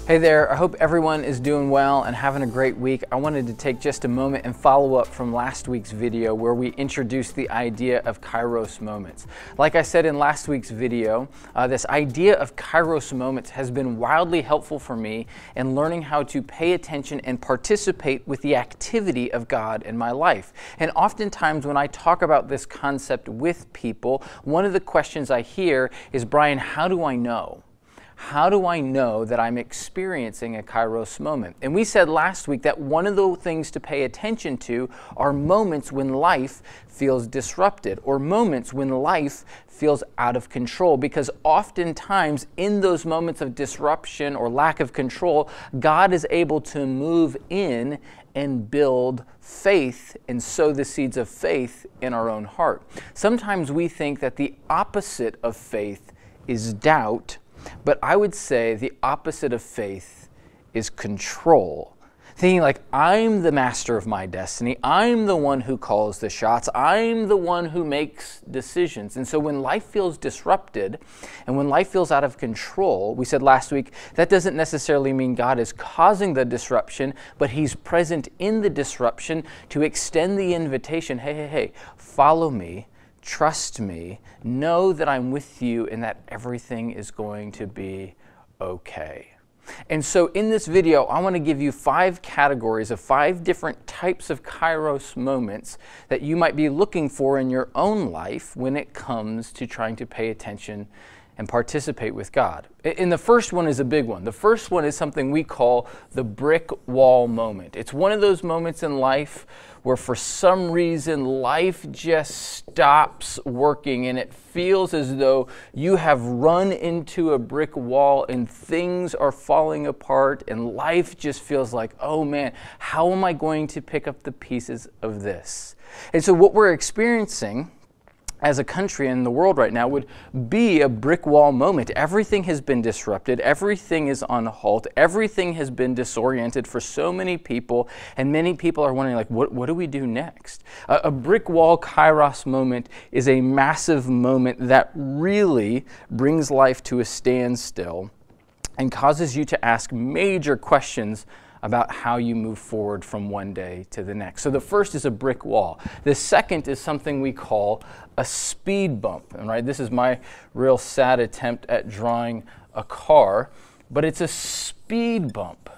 Hey there, I hope everyone is doing well and having a great week. I wanted to take just a moment and follow up from last week's video where we introduced the idea of Kairos Moments. Like I said in last week's video, this idea of Kairos Moments has been wildly helpful for me in learning how to pay attention and participate with the activity of God in my life. And oftentimes when I talk about this concept with people, one of the questions I hear is, Brian, how do I know? How do I know that I'm experiencing a Kairos moment? And we said last week that one of the things to pay attention to are moments when life feels disrupted or moments when life feels out of control, because oftentimes in those moments of disruption or lack of control, God is able to move in and build faith and sow the seeds of faith in our own heart. Sometimes we think that the opposite of faith is doubt, but I would say the opposite of faith is control. Thinking like, I'm the master of my destiny. I'm the one who calls the shots. I'm the one who makes decisions. And so when life feels disrupted and when life feels out of control, we said last week, that doesn't necessarily mean God is causing the disruption, but He's present in the disruption to extend the invitation, hey, follow me. Trust me, know that I'm with you and that everything is going to be okay. And so in this video, I want to give you 5 categories of 5 different types of Kairos moments that you might be looking for in your own life when it comes to trying to pay attention and participate with God. And the first one is a big one. The first one is something we call the brick wall moment. It's one of those moments in life where for some reason life just stops working and it feels as though you have run into a brick wall and things are falling apart and life just feels like, oh man, how am I going to pick up the pieces of this? And so what we're experiencing as a country in the world right now would be a brick wall moment. Everything has been disrupted. Everything is on halt. Everything has been disoriented for so many people, and many people are wondering, like, what do we do next? A brick wall Kairos moment is a massive moment that really brings life to a standstill and causes you to ask major questions about how you move forward from one day to the next. So the first is a brick wall. The second is something we call a speed bump. And right, this is my real sad attempt at drawing a car, but it's a speed bump.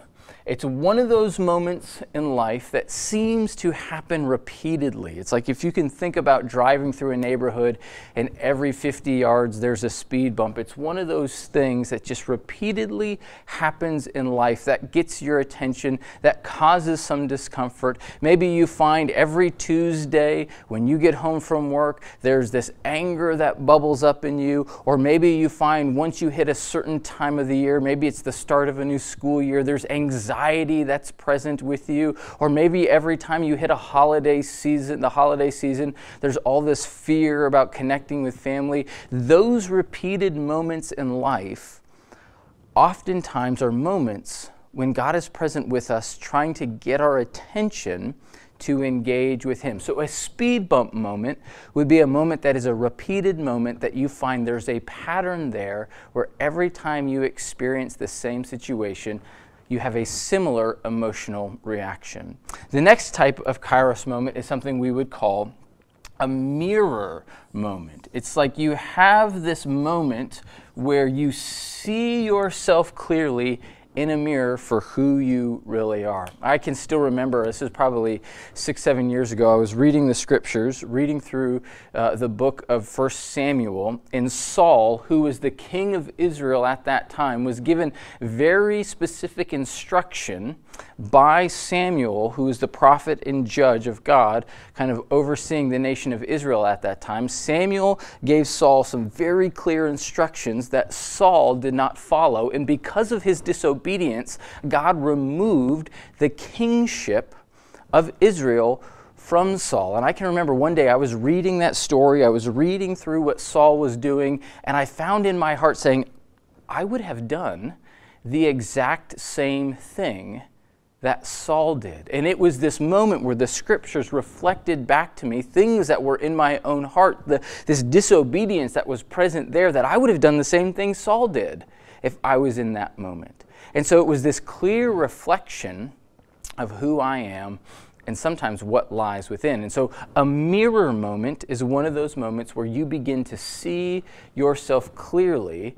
It's one of those moments in life that seems to happen repeatedly. It's like if you can think about driving through a neighborhood and every 50 yards there's a speed bump. It's one of those things that just repeatedly happens in life that gets your attention, that causes some discomfort. Maybe you find every Tuesday when you get home from work, there's this anger that bubbles up in you. Or maybe you find once you hit a certain time of the year, maybe it's the start of a new school year, there's anxiety that's present with you. Or maybe every time you hit the holiday season, there's all this fear about connecting with family. Those repeated moments in life oftentimes are moments when God is present with us, trying to get our attention to engage with Him. So a speed bump moment would be a moment that is a repeated moment that you find there's a pattern there where every time you experience the same situation, you have a similar emotional reaction. The next type of Kairos moment is something we would call a mirror moment. It's like you have this moment where you see yourself clearly in a mirror for who you really are. I can still remember, this is probably 6-7 years ago, I was reading the scriptures, reading through the book of 1 Samuel, and Saul, who was the king of Israel at that time, was given very specific instruction by Samuel, who is the prophet and judge of God, kind of overseeing the nation of Israel at that time. Samuel gave Saul some very clear instructions that Saul did not follow, and because of his disobedience, God removed the kingship of Israel from Saul. And I can remember one day I was reading that story, I was reading through what Saul was doing, and I found in my heart saying, I would have done the exact same thing that Saul did. And it was this moment where the scriptures reflected back to me things that were in my own heart, this disobedience that was present there, that I would have done the same thing Saul did. if I was in that moment. And so it was this clear reflection of who I am and sometimes what lies within. And so a mirror moment is one of those moments where you begin to see yourself clearly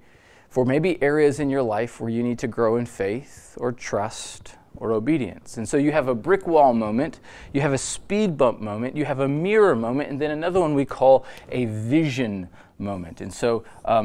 for maybe areas in your life where you need to grow in faith or trust or obedience. And so you have a brick wall moment, you have a speed bump moment, you have a mirror moment, and then another one we call a vision moment. And so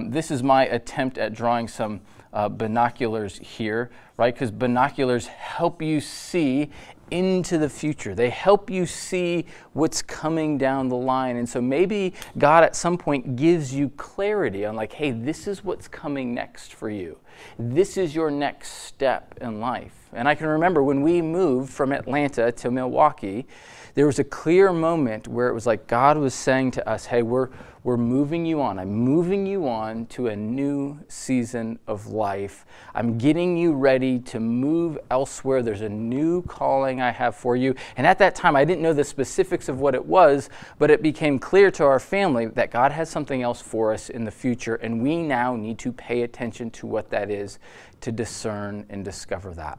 this is my attempt at drawing some binoculars here, right? Because binoculars help you see into the future. They help you see what's coming down the line. And so maybe God at some point gives you clarity on like, hey, this is what's coming next for you. This is your next step in life. And I can remember when we moved from Atlanta to Milwaukee, there was a clear moment where it was like God was saying to us, hey, we're moving you on. I'm moving you on to a new season of life. I'm getting you ready to move elsewhere. There's a new calling I have for you. And at that time, I didn't know the specifics of what it was, but it became clear to our family that God has something else for us in the future, and we now need to pay attention to what that is to discern and discover that.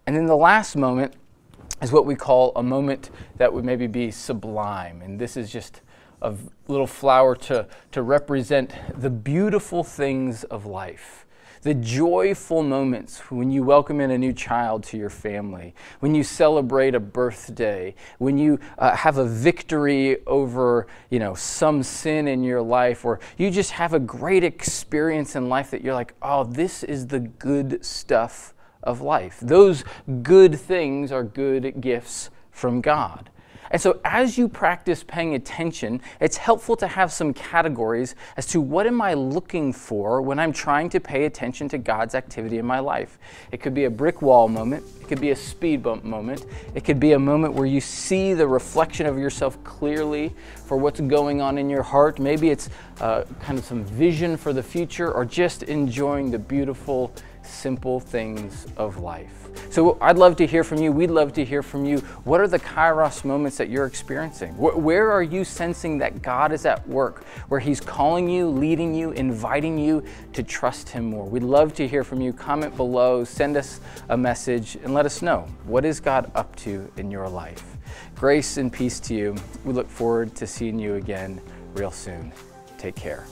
And then the last moment is what we call a moment that would maybe be sublime. And this is just a little flower to represent the beautiful things of life. The joyful moments when you welcome in a new child to your family, when you celebrate a birthday, when you have a victory over, some sin in your life, or you just have a great experience in life that you're like, oh, this is the good stuff of life. Those good things are good gifts from God. And so as you practice paying attention, it's helpful to have some categories as to what am I looking for when I'm trying to pay attention to God's activity in my life. It could be a brick wall moment. It could be a speed bump moment. It could be a moment where you see the reflection of yourself clearly for what's going on in your heart. Maybe it's kind of some vision for the future, or just enjoying the beautiful, simple things of life. So I'd love to hear from you. We'd love to hear from you. What are the Kairos moments that you're experiencing? Where are you sensing that God is at work, where He's calling you, leading you, inviting you to trust Him more? We'd love to hear from you. Comment below, send us a message, and let us know, what is God up to in your life? Grace and peace to you. We look forward to seeing you again real soon. Take care.